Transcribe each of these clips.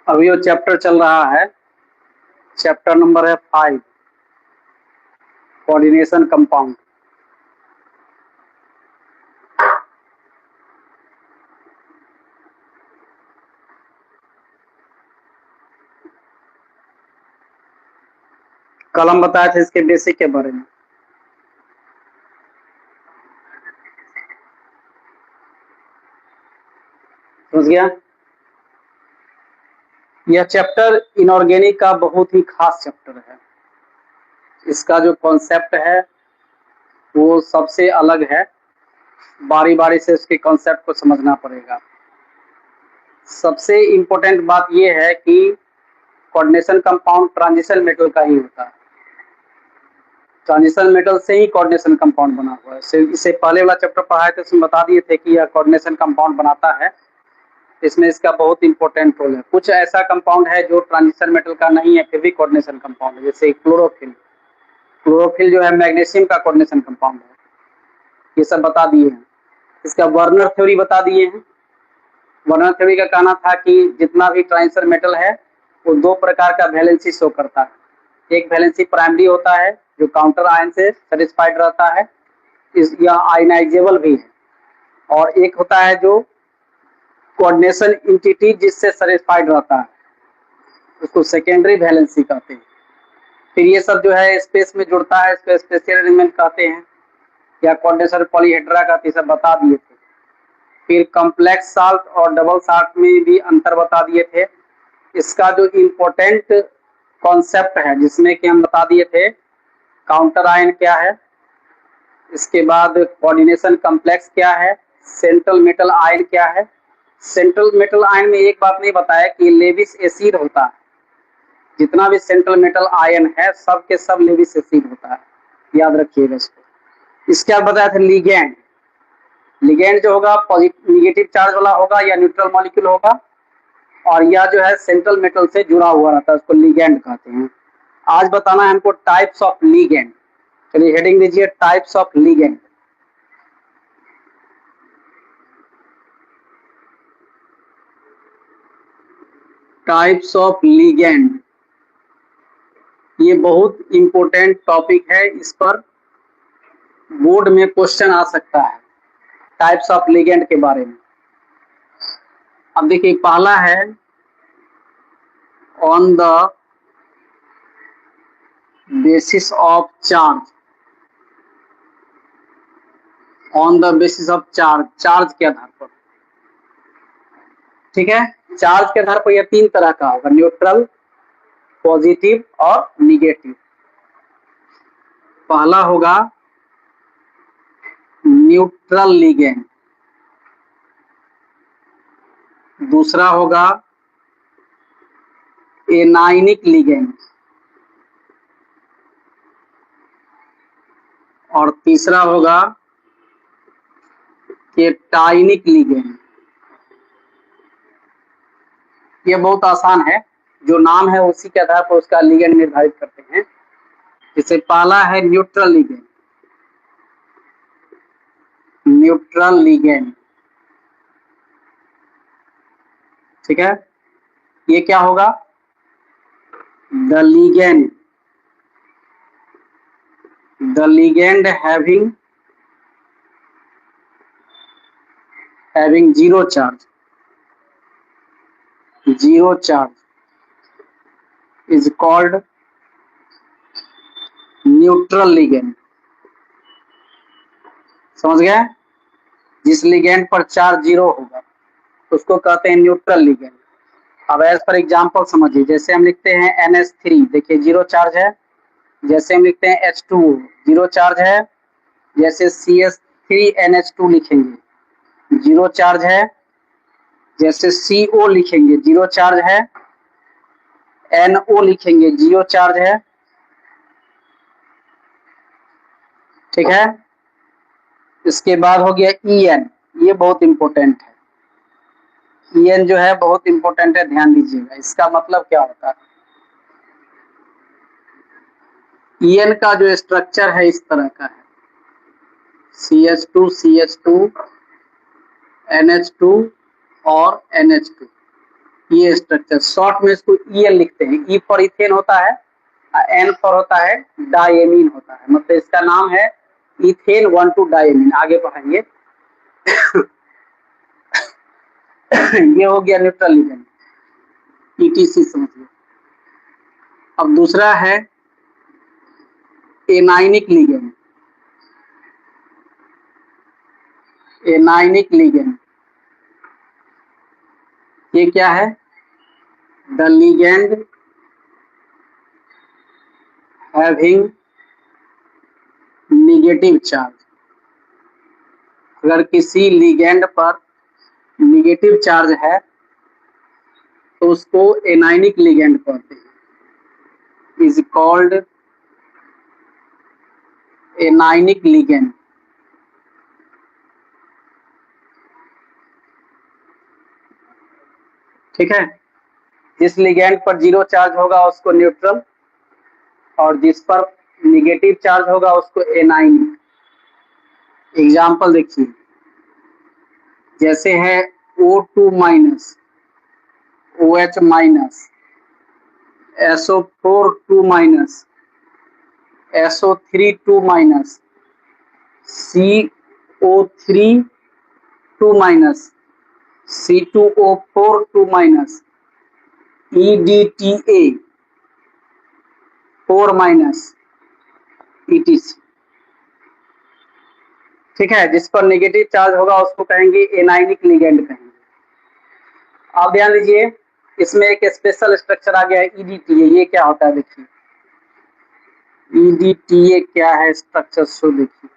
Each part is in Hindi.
अभी वो चैप्टर चल रहा है, चैप्टर नंबर है 5, कोऑर्डिनेशन कंपाउंड। कल हम बताए थे इसके बेसिक के बारे में। समझ गया? यह चैप्टर इनऑर्गेनिक का बहुत ही खास चैप्टर है। इसका जो कॉन्सेप्ट है वो सबसे अलग है। बारी बारी से इसके कॉन्सेप्ट को समझना पड़ेगा। सबसे इम्पोर्टेंट बात यह है कि कोऑर्डिनेशन कंपाउंड ट्रांजिशन मेटल का ही होता है। ट्रांजिशन मेटल से ही कोऑर्डिनेशन कंपाउंड बना हुआ है। इससे पहले वाला चैप्टर पढ़ाए थे, उसमें बता दिए थे कि यह कोऑर्डिनेशन कंपाउंड बनाता है। इसमें इसका बहुत इंपॉर्टेंट रोल है। कुछ ऐसा कंपाउंड है जो ट्रांजिशन मेटल का नहीं है, फिर भी कोऑर्डिनेशन कंपाउंड है, जैसे क्लोरोफिल। क्लोरोफिल जो है मैग्नीशियम का कोऑर्डिनेशन कंपाउंड है। ये सब बता दिए हैं। इसका वर्नर थ्योरी बता दिए हैं। वर्नर थ्योरी का कहना था कि जितना भी ट्रांजिशन मेटल है वो दो प्रकार का वैलेंसी शो करता है। एक वैलेंसी प्राइमरी होता है जो काउंटर आयन से सेटिस्फाइड रहता है, यह आयनाइजेबल भी है। और एक होता है जो कोऑर्डिनेशन इंटिटी जिससे सेटिस्फाइड रहता है, उसको सेकेंडरी वैलेंसी कहते हैं। फिर ये सब जो है स्पेस में जुड़ता है, इसको स्पेशियल अरेंजमेंट कहते हैं या कोऑर्डिनेशन पॉलीहेड्रा कहते हैं, सब बता दिए थे। फिर कॉम्प्लेक्स साल्ट और डबल साल्ट में भी अंतर बता दिए थे। इसका जो इम्पोर्टेंट कॉन्सेप्ट है जिसमें कि हम बता दिए थे काउंटर आयन क्या है, इसके बाद कोऑर्डिनेशन कॉम्प्लेक्स क्या है, सेंट्रल मेटल आयन क्या है। सेंट्रल मेटल आयन में एक बात नहीं बताया कि लेविस एसिड होता है। जितना भी सेंट्रल मेटल आयन है सब के सब लेविस एसिड होता है, याद रखिएगा इसको। इसके बाद बताया था लिगेंड। लिगेंड जो होगा निगेटिव चार्ज वाला होगा या न्यूट्रल मॉलिक्यूल होगा, और यह जो है सेंट्रल मेटल से जुड़ा हुआ रहता है, उसको लिगेंड कहते हैं। आज बताना है हमको टाइप्स ऑफ लिगेंड। चलिए हेडिंग दीजिए types of ligand. Types of ligand, ये बहुत इंपॉर्टेंट टॉपिक है। इस पर बोर्ड में क्वेश्चन आ सकता है टाइप्स ऑफ लिगेंड के बारे में। अब देखिए पहला है on the basis of charge. On the basis of charge, charge के आधार पर। ठीक है, चार्ज के आधार पर यह तीन तरह का होगा, न्यूट्रल, पॉजिटिव और निगेटिव। पहला होगा न्यूट्रल लिगेंड, दूसरा होगा एनायनिक लिगेंड, और तीसरा होगा केटाइनिक लिगेंड। ये बहुत आसान है, जो नाम है उसी के आधार पर उसका लिगेंड निर्धारित करते हैं। जैसे पहला है न्यूट्रल लिगेंड। न्यूट्रल लिगेंड, ठीक है, ये क्या होगा, the ligand having zero charge is called neutral ligand। समझ गए? जिस लिगेंड पर चार्ज जीरो होगा उसको कहते हैं न्यूट्रल लिगेंड। अब एज फॉर एग्जांपल समझिए, जैसे हम लिखते हैं NH3, देखिए जीरो चार्ज है। जैसे हम लिखते हैं H2O, जीरो चार्ज है। जैसे CH3NH2 लिखेंगे, जीरो चार्ज है। जैसे CO लिखेंगे, जीरो चार्ज है। NO लिखेंगे, जीरो चार्ज है। ठीक है, इसके बाद हो गया EN, ये बहुत इंपॉर्टेंट है। EN जो है बहुत इंपॉर्टेंट है, ध्यान दीजिएगा। इसका मतलब क्या होता है, EN का जो स्ट्रक्चर है इस तरह का है, CH2 NH2 और NH2। ये स्ट्रक्चर शॉर्ट में इसको EL लिखते हैं। ई फॉर इथेन होता है, N फॉर होता है डायमीन होता है, मतलब इसका नाम है इथेन 1,2 डायमीन। आगे बढ़ाइए। ये हो गया न्यूट्रल लिगेंड, ETC समझिए। अब दूसरा है एनाइनिक लिगेंड। एनाइनिक लिगेंड ये क्या है? The ligand having negative charge. अगर किसी लिगेंड पर निगेटिव चार्ज है तो उसको एनाइनिक लिगेंड कहते हैं, इज कॉल्ड एनाइनिक लिगेंड। ठीक है, जिस लिगेंड पर 0 चार्ज होगा उसको न्यूट्रल, और जिस पर निगेटिव चार्ज होगा उसको एनाइनिक। एग्जाम्पल देखिए, जैसे है O2 minus, OH minus, SO4 2 minus, SO3 2 minus, CO3 2 minus, C2O4 2 minus, EDTA 4 minus, ETC। ठीक है, जिस पर नेगेटिव चार्ज होगा उसको कहेंगे एनाइनिक लिगेंड कहेंगे। आप ध्यान दीजिए, इसमें एक स्पेशल स्ट्रक्चर आ गया है EDTA। ये क्या होता है देखिए, EDTA क्या है स्ट्रक्चर, सो देखिए।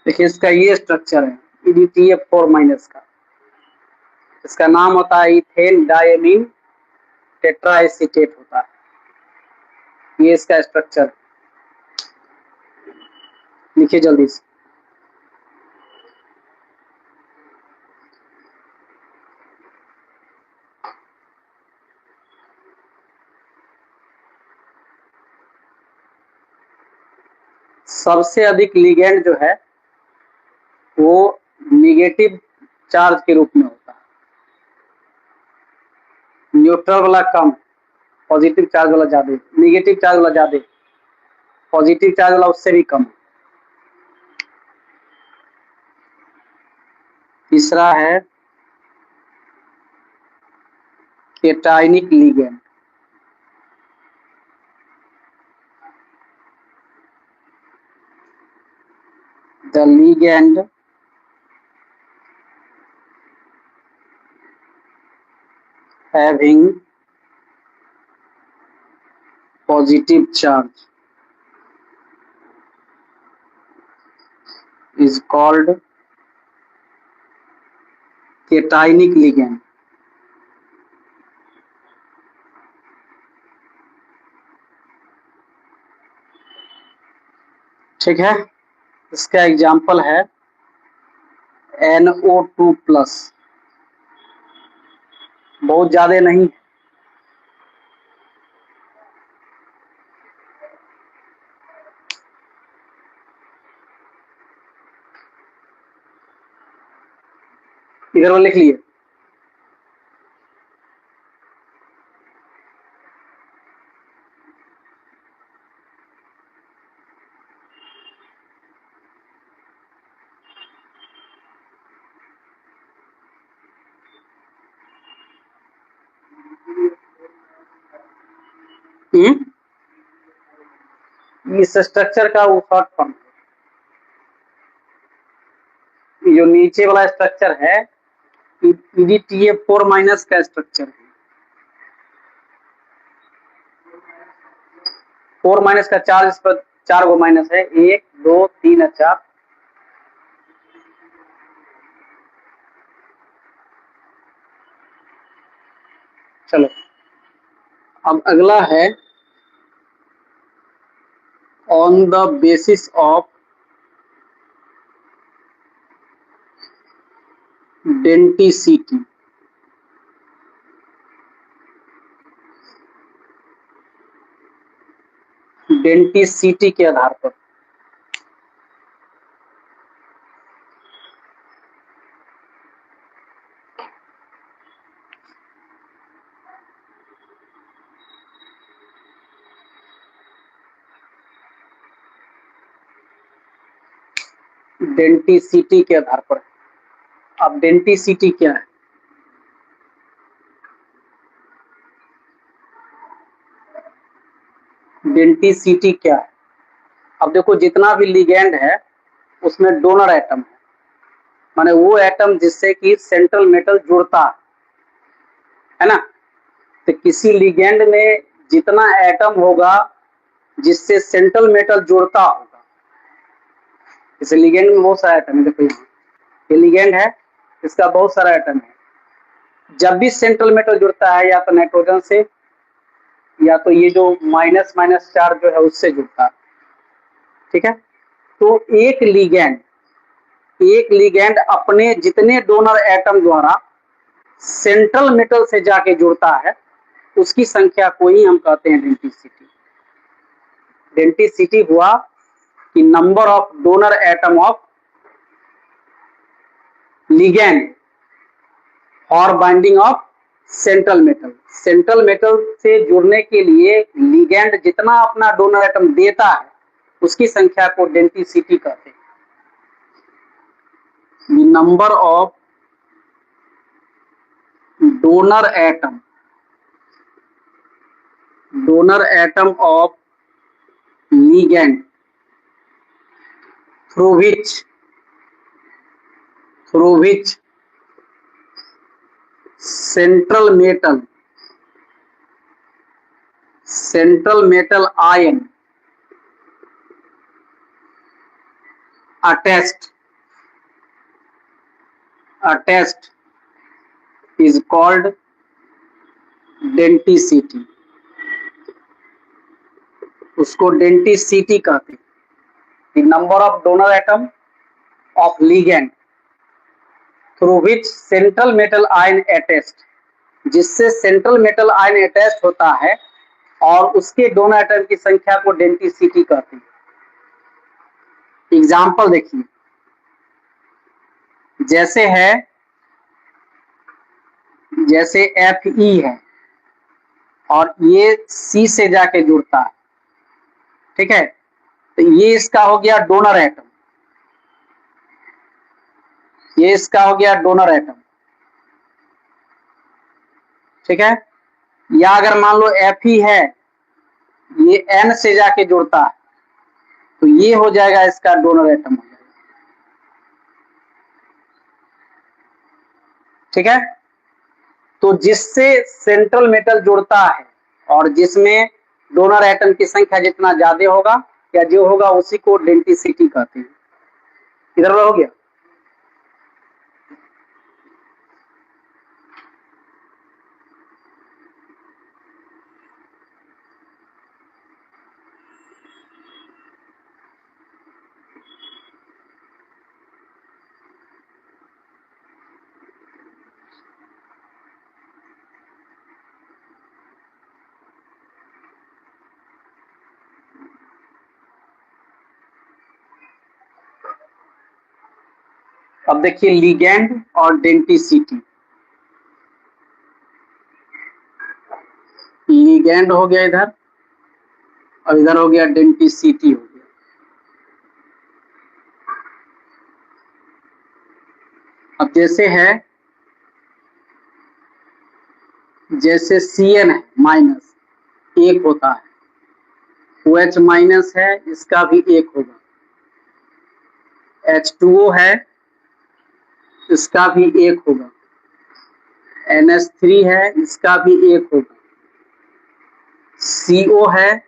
देखिए इसका ये स्ट्रक्चर है EDTA 4 माइनस का। इसका नाम होता है इथेन डायमीन टेट्राएसीटेट होता है। ये इसका स्ट्रक्चर, लिखिए जल्दी से। सबसे अधिक लिगेंड जो है वो निगेटिव चार्ज के रूप में होता है, न्यूट्रल वाला कम, पॉजिटिव चार्ज वाला ज्यादा, निगेटिव चार्ज वाला ज्यादा, पॉजिटिव चार्ज वाला उससे भी कम। तीसरा है केटाइनिक ligand. The ligand having positive charge is called cationic ligand। ठीक है, इसका एग्जाम्पल है NO2 प्लस। बहुत ज्यादा नहीं, इधर वो लिख लिए। इस स्ट्रक्चर का वो शॉर्ट फॉर्म, जो नीचे वाला स्ट्रक्चर है EDTA4 माइनस का स्ट्रक्चर है। 4 माइनस का चार्ज इस पर 4 गो माइनस है, 1 2 3 और 4। चलो अब अगला है on the basis of denticity. Denticity के आधार पर डेंटिसिटी के आधार पर। अब डेंटिसिटी क्या है? डेंटिसिटी क्या है? अब देखो जितना भी लिगेंड है उसमें डोनर एटम है, माने वो एटम जिससे कि सेंट्रल मेटल जुड़ता है ना। तो किसी लिगेंड में जितना एटम होगा जिससे सेंट्रल मेटल जुड़ता होगा, जैसे लिगेंड में बहुत सारा एटम है, देखो यहाँ ये लिगेंड है, इसका बहुत सारा एटम है। जब भी सेंट्रल मेटल जुड़ता है या तो नाइट्रोजन से या तो ये जो माइनस माइनस चार्ज जो है उससे जुड़ता है, ठीक है। तो एक लिगेंड अपने जितने डोनर एटम द्वारा सेंट्रल मेटल से जाके जुड़ता है उसकी संख्या को ही हम कहते हैं डेंटिसिटी। डेंटिसिटी हुआ कि number of donor atom of ligand और binding of central metal. Central metal से जुड़ने के लिए लिगेंड जितना अपना डोनर एटम देता है उसकी संख्या को डेंटिसिटी कहते हैं। Number of donor atom of ligand through which central metal ion attached is called denticity. उसको डेंटिसिटी कहते हैं। Number of donor atom of ligand through which central metal ion attached, जिससे सेंट्रल मेटल आयन अटैच्ड होता है और उसके डोनर एटम की संख्या को डेंटिसिटी कहते हैं। एग्जाम्पल देखिए, जैसे Fe है और ये C से जाके जुड़ता है, ठीक है। तो ये इसका हो गया डोनर एटम, ये इसका हो गया डोनर एटम, ठीक है। या अगर मान लो Fe है, ये N से जाके जुड़ता है तो ये हो जाएगा इसका डोनर एटम हो जाएगा, ठीक है। तो जिससे सेंट्रल मेटल जुड़ता है और जिसमें डोनर एटम की संख्या जितना ज्यादा होगा या जो होगा उसी को डेंटिसिटी कहते हैं। इधर हो गया। अब देखिए लिगेंड और डेंटिसिटी। लिगेंड हो गया इधर और इधर हो गया डेंटिसिटी हो गया। अब जैसे Cn है माइनस, एक होता है, OH माइनस है, इसका भी एक होगा। H2O है, इसका भी एक होगा। NH3 है, इसका भी एक होगा। CO है,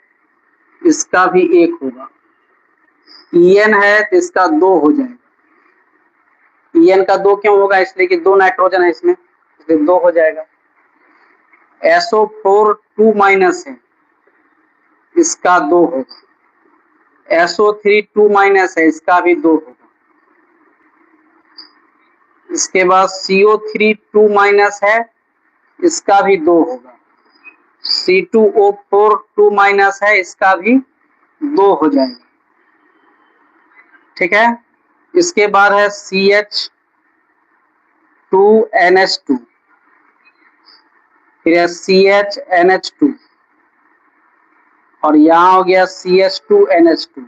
इसका भी एक होगा। EN है तो इसका दो हो जाएगा। EN का दो क्यों होगा? इसलिए कि दो नाइट्रोजन है इसमें, इसलिए दो हो जाएगा। SO4 2 माइनस है, इसका दो होगा। SO3 2 माइनस है, इसका भी दो होगा। इसके बाद CO3 2 माइनस है, इसका भी दो होगा। C2O4 2 माइनस है, इसका भी दो हो जाएगा। ठीक है। इसके बाद है CH2NH2, फिर है CHNH2 और यहाँ हो गया CH2NH2,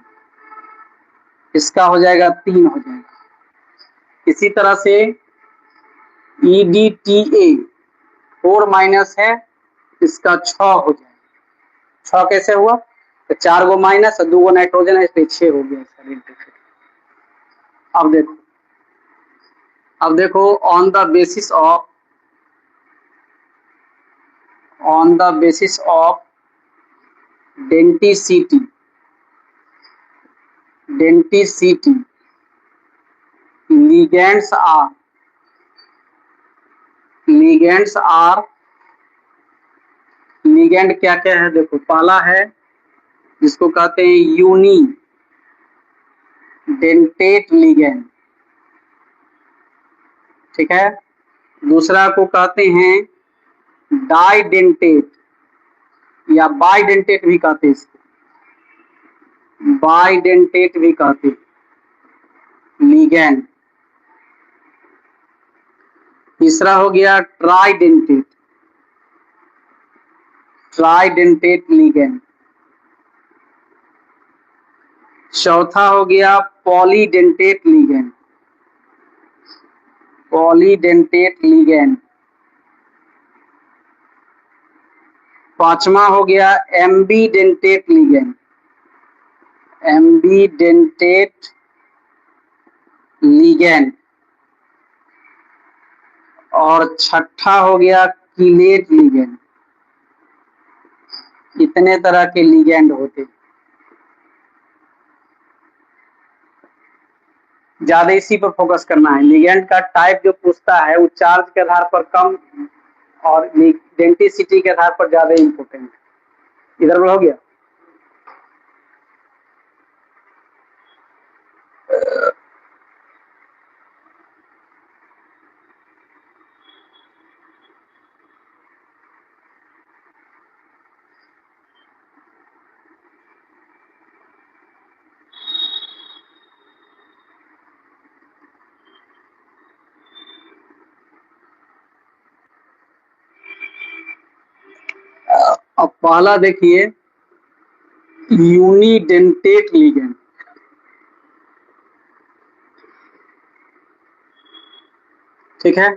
इसका हो जाएगा तीन हो जाएगा। इसी तरह से EDTA 4 माइनस है, इसका 6 हो जाएगा। 6 कैसे हुआ? तो 4 गो माइनस और 2 गो नाइट्रोजन है, इसलिए 6 हो गया इसका इंटीग्रेशन। अब देखो on the basis of denticity ligands are ligand क्या क्या है? देखो, पहला है जिसको कहते हैं यूनी डेंटेट लिगेंड, ठीक है। दूसरा को कहते हैं डाइडेंटेट या बाइडेंटेट भी कहते हैं, इसको बाइडेंटेट भी कहते हैं लिगेंड। तीसरा हो गया ट्राइडेंटेट लिगेंड। चौथा हो गया पॉलीडेंटेट लिगेंड। पांचवा हो गया एम्बीडेंटेट लिगेंड। और छठा हो गया कीलेट लिगेंड। इतने तरह के लिगेंड होते, ज्यादा इसी पर फोकस करना है। लिगेंड का टाइप जो पूछता है वो चार्ज के आधार पर कम और डेंटिसिटी के आधार पर ज्यादा इंपोर्टेंट है। इधर हो गया। अब पहला देखिए यूनिडेंटेट लिगेंड। ठीक है,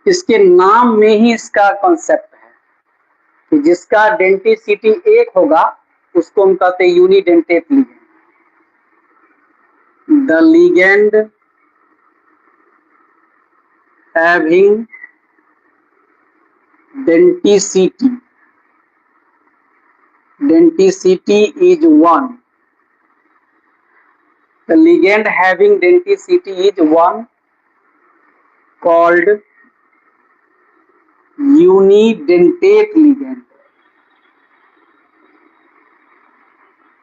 इसके नाम में ही इसका कॉन्सेप्ट है कि जिसका डेंटिसिटी एक होगा उसको हम कहते हैं unidentate ligand. The ligand having denticity is one. The ligand having denticity is one called unidentate ligand.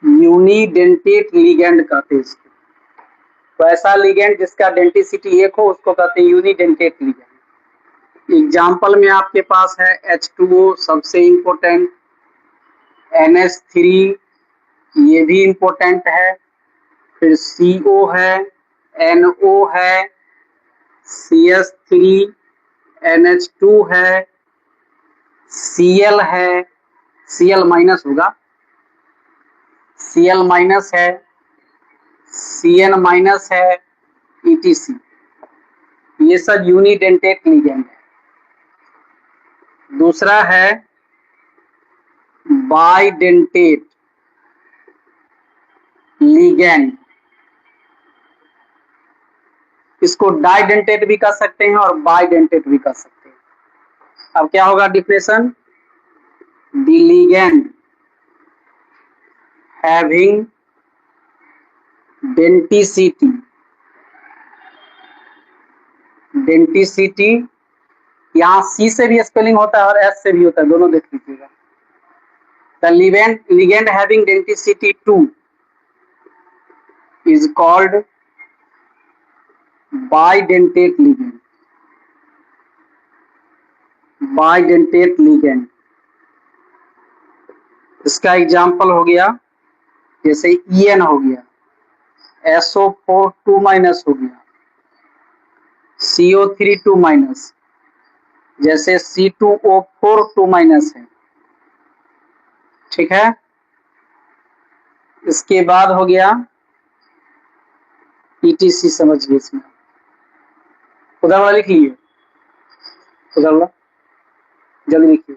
Unidentate ligand कहते हैं इसको। तो ऐसा लिगेंड जिसका डेंटिसिटी एक हो उसको कहते हैं यूनिडेंटेट लिगेंड। एग्जाम्पल में आपके पास है H2O सबसे इंपोर्टेंट, NH3 ये भी इंपोर्टेंट है, फिर CO है, NO है, CH3, NH2 है, Cl है, Cl माइनस होगा, Cl माइनस है, Cn माइनस है, ETC। ये सब यूनिडेंटेट लिगेंड है। दूसरा है बाइडेंटेट लिगेंड, इसको डाइडेंटेट भी कर सकते हैं और बाइडेंटेट भी कर सकते हैं। अब क्या होगा definition? The ligand having denticity, denticity यहाँ सी से भी स्पेलिंग होता है और एस से भी होता है, दोनों देख लीजिएगा। The ligand having denticity 2 is called bidentate ligand, bidentate ligand। इसका एग्जाम्पल हो गया जैसे EN हो गया, SO4 2 माइनस हो गया, CO3 2 माइनस, जैसे C2O4 2 माइनस है, ठीक है। इसके बाद हो गया ETC, समझिए इसमें उधर वाला लिख लिए, उधर वाला जल्दी लिखिए।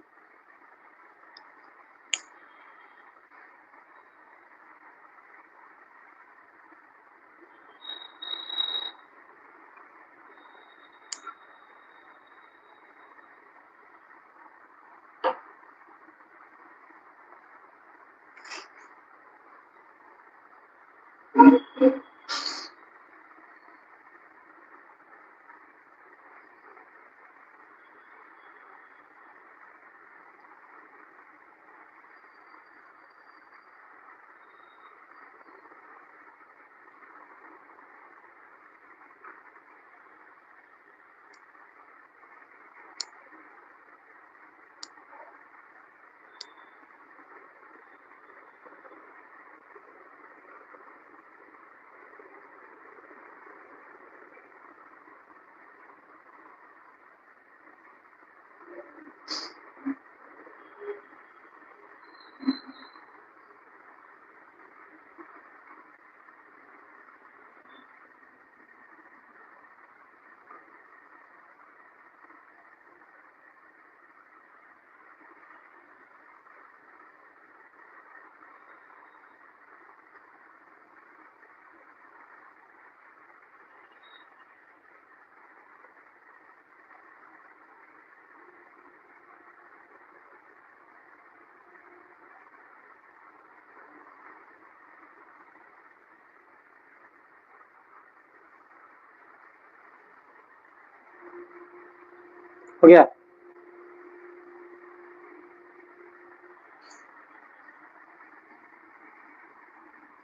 हो गया?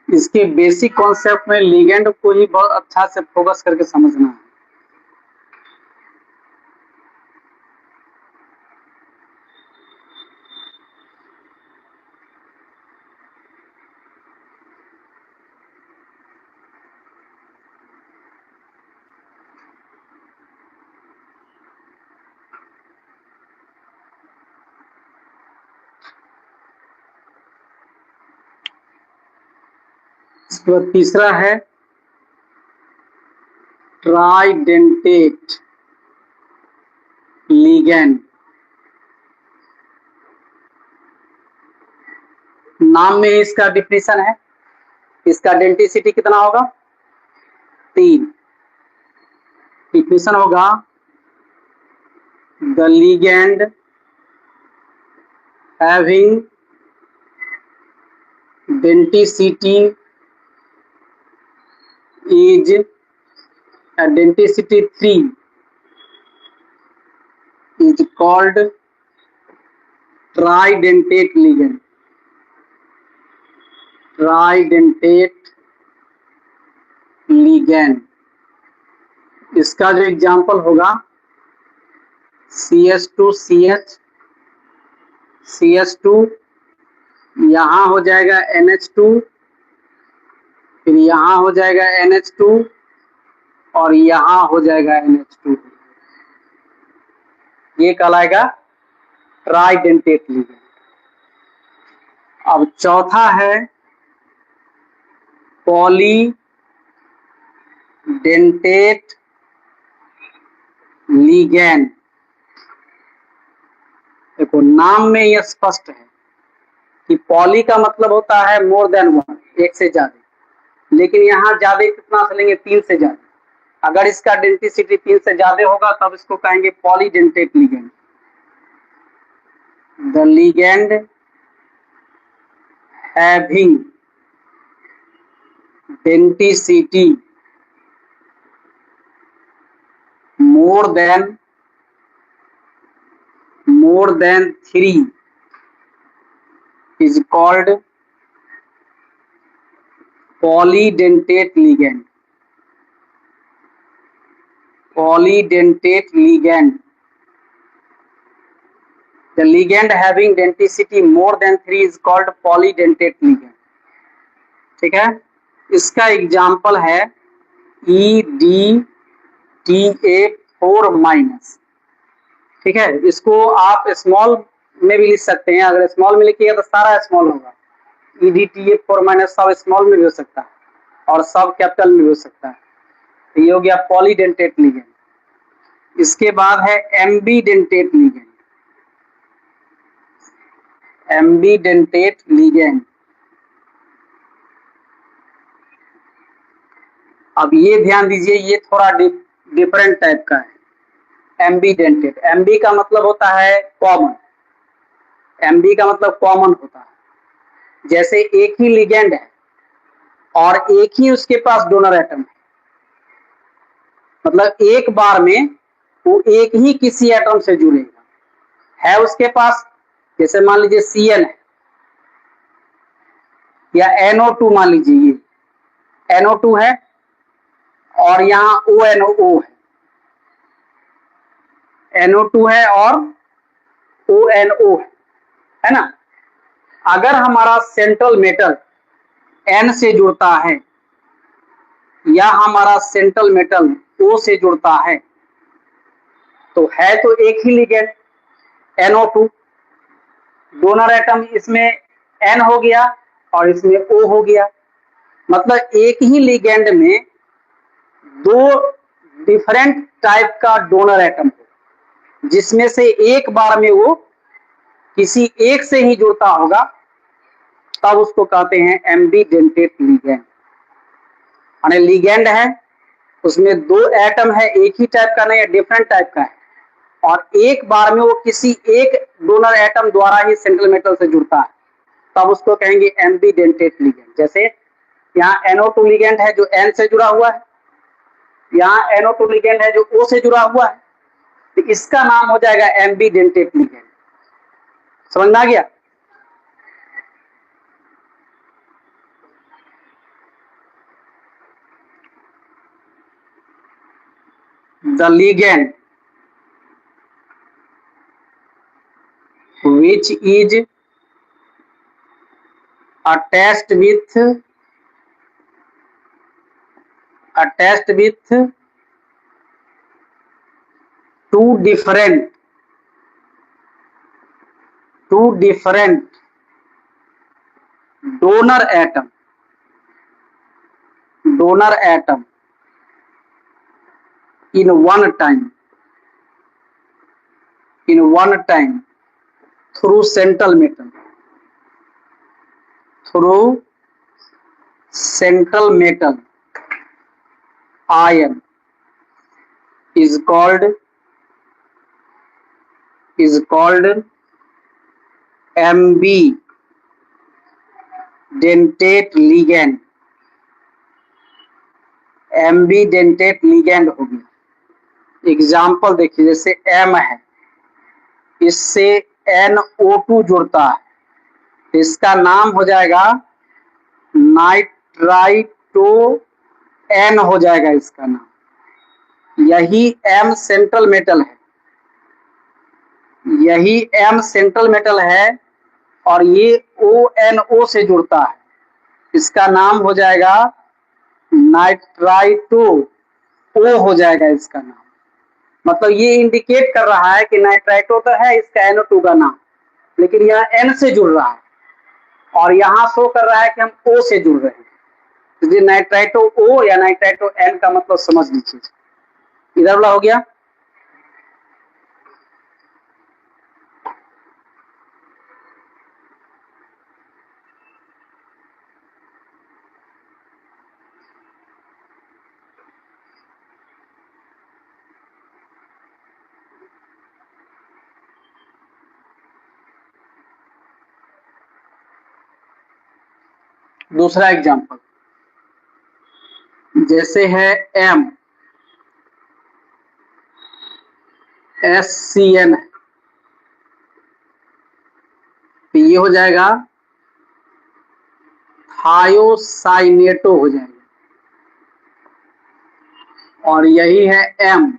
इसके बेसिक कॉन्सेप्ट में लिगेंड को ही बहुत अच्छा से फोकस करके समझना है। इसके बाद तीसरा है ट्राइडेंटेट लिगेंड। नाम में इसका डिफिनेशन है, इसका डेंटिसिटी कितना होगा? 3। डिफिनेशन होगा the ligand having denticity is denticity 3 is called tridentate ligand, tridentate ligand। इसका जो एग्जांपल होगा CH2CH, CH2 यहाँ हो जाएगा NH2, फिर यहाँ हो जाएगा NH2 और यहाँ हो जाएगा NH2, ये कहलाएगा ट्राइडेंटेट लिगेंड। अब चौथा है पॉलीडेंटेट लिगेंड। देखो नाम में यह स्पष्ट है, कि पॉली का मतलब होता है मोर देन वन, एक से ज्यादा, लेकिन यहाँ ज्यादा कितना से लेंगे, 3 से ज्यादा। अगर इसका डेंसिटी 3 से ज्यादा होगा तब इसको कहेंगे polydentate ligand. The ligand having density more than 3 is called polydentate ligand. Polydentate ligand. The ligand having denticity more than 3 is called polydentate ligand. ठीक है, इसका एग्जाम्पल है EDTA4-। ठीक है, इसको आप स्मॉल में भी लिख सकते हैं। अगर स्मॉल में लिखिएगा तो सारा स्मॉल होगा। EDTA4- सब स्मॉल में भी हो सकता है और सब कैपिटल में भी हो सकता है। तो ये हो गया पॉलीडेंटेट लिगेंड। इसके बाद है एम्बीडेंटेट लिगेंड। एम्बीडेंटेट लिगेंड, अब ये ध्यान दीजिए, ये थोड़ा डिफरेंट टाइप का है। एम्बीडेंटेट, एम्बी का मतलब होता है कॉमन, एम्बी का मतलब कॉमन होता है। जैसे एक ही लिगेंड है और एक ही उसके पास डोनर एटम है, मतलब एक बार में वो एक ही किसी एटम से जुड़ेगा। है उसके पास, जैसे मान लीजिए Cn है या NO2, मान लीजिए ये NO2 है और यहाँ ONO है, NO2 है और ONO है ना। अगर हमारा सेंट्रल मेटल N से जुड़ता है या हमारा सेंट्रल मेटल O से जुड़ता है तो है तो एक ही लिगेंड NO2, डोनर एटम इसमें N हो गया और इसमें O हो गया। मतलब एक ही लिगेंड में दो डिफरेंट टाइप का डोनर एटम हो, जिसमें से एक बार में वो किसी एक से ही जुड़ता होगा, तब उसको कहते हैं एम्बीडेंटेट लिगेंड। माने लिगेंड है, उसमें दो एटम है, एक ही टाइप का नहीं है, डिफरेंट टाइप का है, और एक बार में वो किसी एक डोनर एटम द्वारा ही सेंट्रल मेटल से जुड़ता है, तब उसको कहेंगे एम्बीडेंटेट लिगेंड। जैसे यहाँ NO2 लिगेंड है जो N से जुड़ा हुआ है, यहाँ NO2 लिगेंड है जो O से जुड़ा हुआ है, तो इसका नाम हो जाएगा एम्बीडेंटेट लिगेंड। समझ में आ गया? The ligand which is attached with two different donor atom in one time through central metal ion is called ambidentate ligand. Ambidentate ligand हो गया। एग्जाम्पल देखिए, जैसे M है, इससे NO2 जुड़ता है, इसका नाम हो जाएगा नाइट्राइटो N हो जाएगा इसका नाम। यही M सेंट्रल मेटल है और ये ONO से जुड़ता है, इसका नाम हो जाएगा नाइट्राइटो O हो जाएगा इसका नाम। मतलब ये इंडिकेट कर रहा है कि नाइट्राइटो तो है इसका NO2 का नाम, लेकिन यह N से जुड़ रहा है और यहाँ शो कर रहा है कि हम O से जुड़ रहे हैं। इसलिए नाइट्राइटो O या नाइट्राइटो N का मतलब समझ लीजिए। इधर वाला हो गया। दूसरा एग्जांपल जैसे है MSCN, तो ये हो जाएगा थायोसाइनेटो हो जाएगा, और यही है M,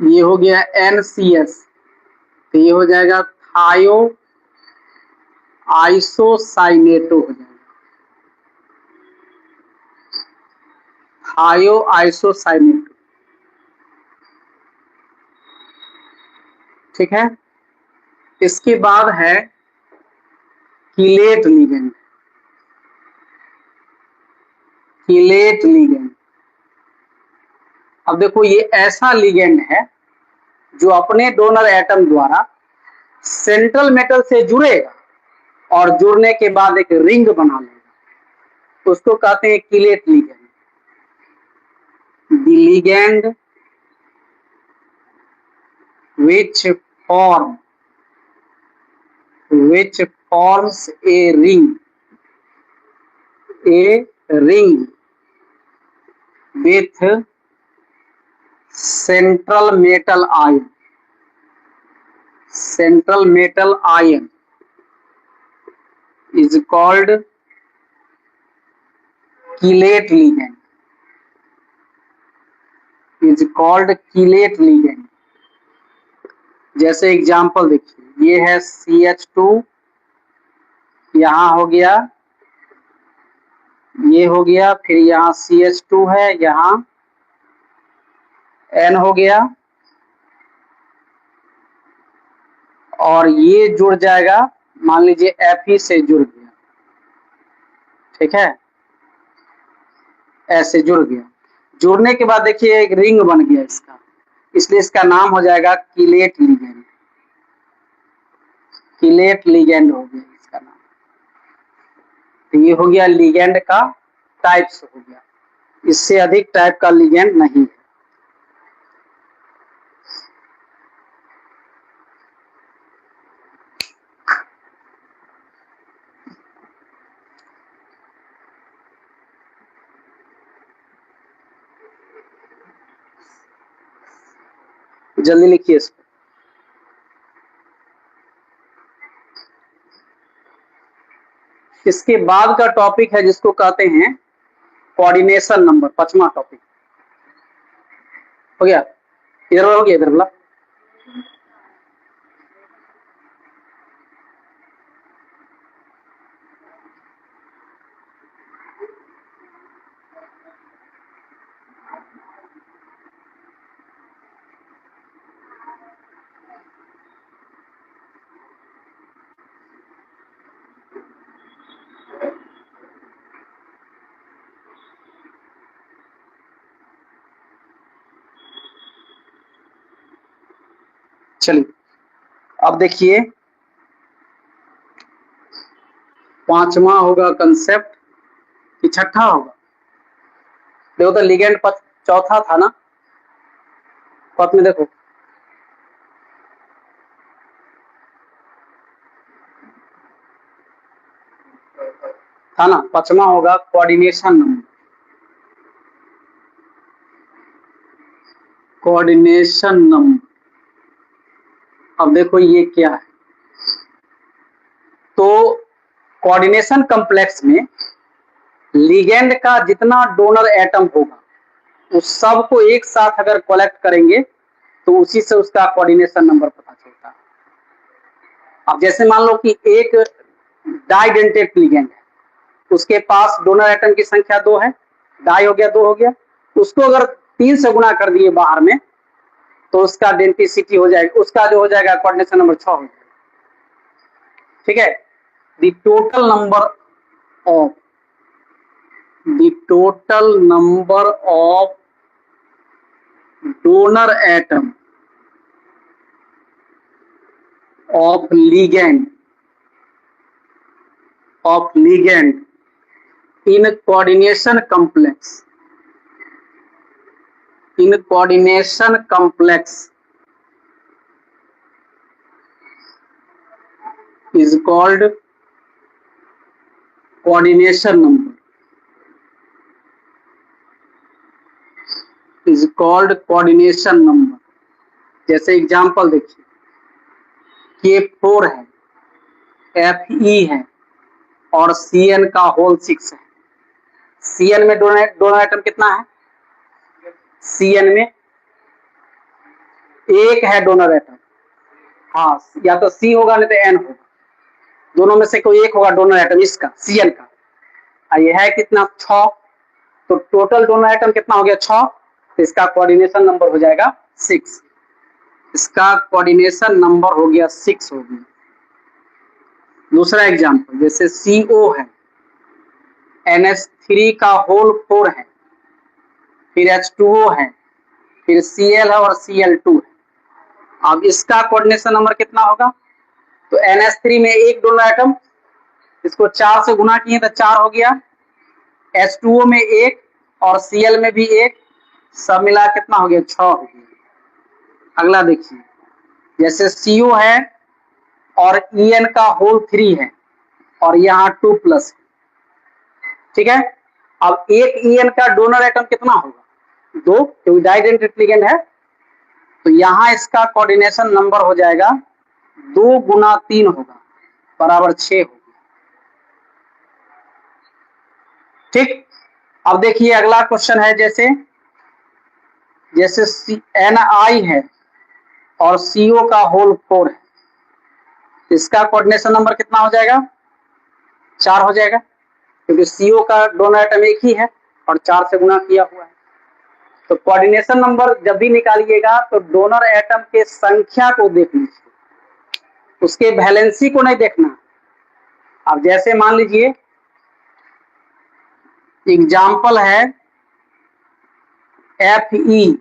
ये हो गया NCS, तो ये हो जाएगा थायो आइसोसाइनेटो हो जाएगा, थायो आइसोसाइनेटो। ठीक है, इसके बाद है कीलेट लिगेंड। कीलेट लिगेंड, अब देखो ये ऐसा लिगेंड है जो अपने डोनर एटम द्वारा सेंट्रल मेटल से जुड़ेगा और जुड़ने के बाद एक रिंग बना लेगा, उसको कहते हैं chelate ligand. The ligand which forms a ring with central metal ion is called chelate ligand। जैसे एग्जांपल देखिए, ये है CH2, यहाँ हो गया, ये हो गया, फिर यहाँ CH2 है, यहाँ N हो गया, और ये जुड़ जाएगा, मान लीजिए Fe से जुड़ गया। ठीक है, ऐसे जुड़ गया, जुड़ने के बाद देखिए एक रिंग बन गया इसका, इसलिए इसका नाम हो जाएगा कीलेट लिगेंड। कीलेट लिगेंड हो गया इसका नाम। तो ये हो गया लिगेंड का टाइप्स हो गया, इससे अधिक टाइप का लिगेंड नहीं है। जल्दी लिखिए इसको। इसके बाद का टॉपिक है जिसको कहते हैं कोऑर्डिनेशन नंबर, 5वां टॉपिक हो गया। इधर हो गया, इधर बोला। चलिए अब देखिए, 5वां होगा कंसेप्ट कि 6ठा होगा? देखो तो लिगेंड पथ चौथा था ना, पथ में देखो था ना, 5वां होगा कोऑर्डिनेशन नंबर। कोऑर्डिनेशन नंबर, अब देखो ये क्या है, तो कोऑर्डिनेशन कॉम्प्लेक्स में लिगेंड का जितना डोनर एटम होगा उस सब को एक साथ अगर कलेक्ट करेंगे तो उसी से उसका कोऑर्डिनेशन नंबर पता चलता है। अब जैसे मान लो कि एक डाइडेंटेट लिगेंड है, उसके पास डोनर एटम की संख्या 2 है, डाई हो गया, 2 हो गया, उसको अगर 3 से गुणा कर दिए बाहर में तो उसका डेंटिसिटी हो जाएगा, उसका जो हो जाएगा कोऑर्डिनेशन नंबर 6 हो जाएगा। ठीक है, the total number of donor atom of ligand in coordination complex is called coordination number. Is called coordination number. जैसे एग्जाम्पल देखिए, K4 है, Fe है और Cn का होल 6 है। Cn में डोनर एटम कितना है? Cn में एक है डोनर एटम। हाँ, या तो C होगा नहीं तो N होगा, दोनों में से कोई एक होगा डोनर एटम इसका, Cn का। ये है कितना? 6। तो टोटल डोनर एटम कितना हो गया? 6। तो इसका कोऑर्डिनेशन नंबर हो जाएगा 6। इसका कोऑर्डिनेशन नंबर हो गया 6 हो गया। दूसरा एग्जांपल, जैसे CO है, NH3 का होल 4 है, फिर H2O है, फिर Cl है और Cl2 है। अब इसका कोऑर्डिनेशन नंबर कितना होगा? तो NH3 में एक डोनर एटम, इसको 4 से गुना किए तो 4 हो गया। H2O में एक और Cl में भी एक, सब मिला कितना हो गया? 6 हो गया। अगला देखिए, जैसे CO है और En का होल 3 है और यहाँ 2+ है, ठीक है। अब एक En का डोनर एटम कितना होगा? 2, क्योंकि डाइडेंटेट लिगेंड है। तो यहाँ इसका कोऑर्डिनेशन नंबर हो जाएगा 2 गुना 3 होगा, बराबर 6 होगा, ठीक। अब देखिए अगला क्वेश्चन है, जैसे Ni है और CO का होल 4 है, इसका कोऑर्डिनेशन नंबर कितना हो जाएगा? 4 हो जाएगा, क्योंकि CO का डोनर एटम एक ही है और 4 से गुना किया हुआ है। तो कोऑर्डिनेशन नंबर जब भी निकालिएगा तो डोनर एटम के संख्या को देख लीजिए, उसके वैलेंसी को नहीं देखना। अब जैसे मान लीजिए एग्जाम्पल है Fe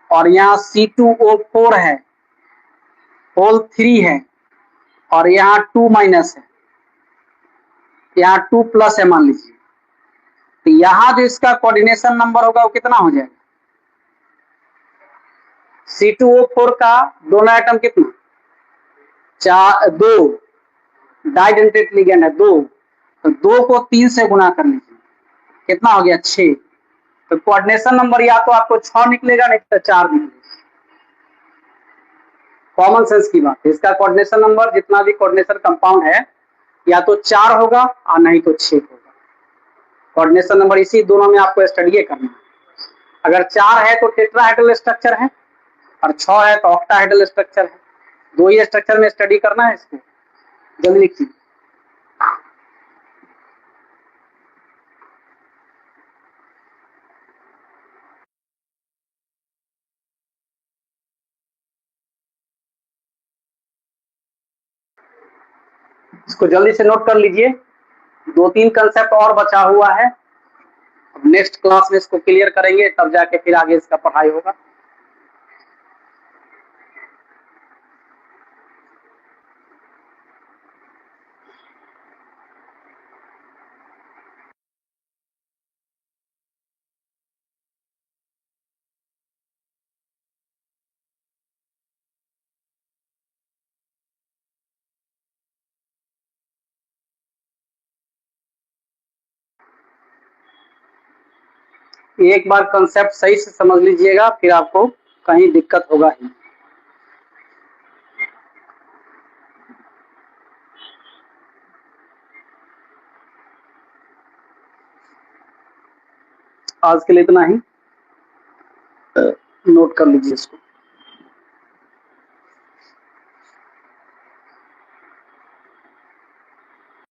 और यहाँ C2O4 है, होल 3 है और यहाँ 2- है, यहाँ 2+ है मान लीजिए। तो यहाँ जो इसका कोऑर्डिनेशन नंबर होगा वो कितना हो जाएगा? C2O4 का डोनर एटम कितना? 2, डाइडेंटेट लिगेंड है 2, तो 2 को 3 से गुना कर लीजिए, कितना हो गया? 6। तो कोऑर्डिनेशन नंबर या तो आपको 6 निकलेगा नहीं तो 4 निकलेगा। कॉमन सेंस की बात है, इसका कोऑर्डिनेशन नंबर जितना भी कोऑर्डिनेशन कंपाउंड है या तो 4 होगा और नहीं तो 6 होगा। कोऑर्डिनेशन नंबर इसी दोनों में आपको स्टडी करना है। अगर 4 है तो टेट्राहेड्रल स्ट्रक्चर है और 6 है तो ऑक्टाहेड्रल स्ट्रक्चर है। 2 ही स्ट्रक्चर में स्टडी करना है इसको, जल्दी लिखिए। इसको जल्दी से नोट कर लीजिए, 2-3 कंसेप्ट और बचा हुआ है। नेक्स्ट क्लास में इसको क्लियर करेंगे, तब जाके फिर आगे इसका पढ़ाई होगा। एक बार कंसेप्ट सही से समझ लीजिएगा, फिर आपको कहीं दिक्कत होगा ही। आज के लिए इतना ही, नोट कर लीजिए इसको।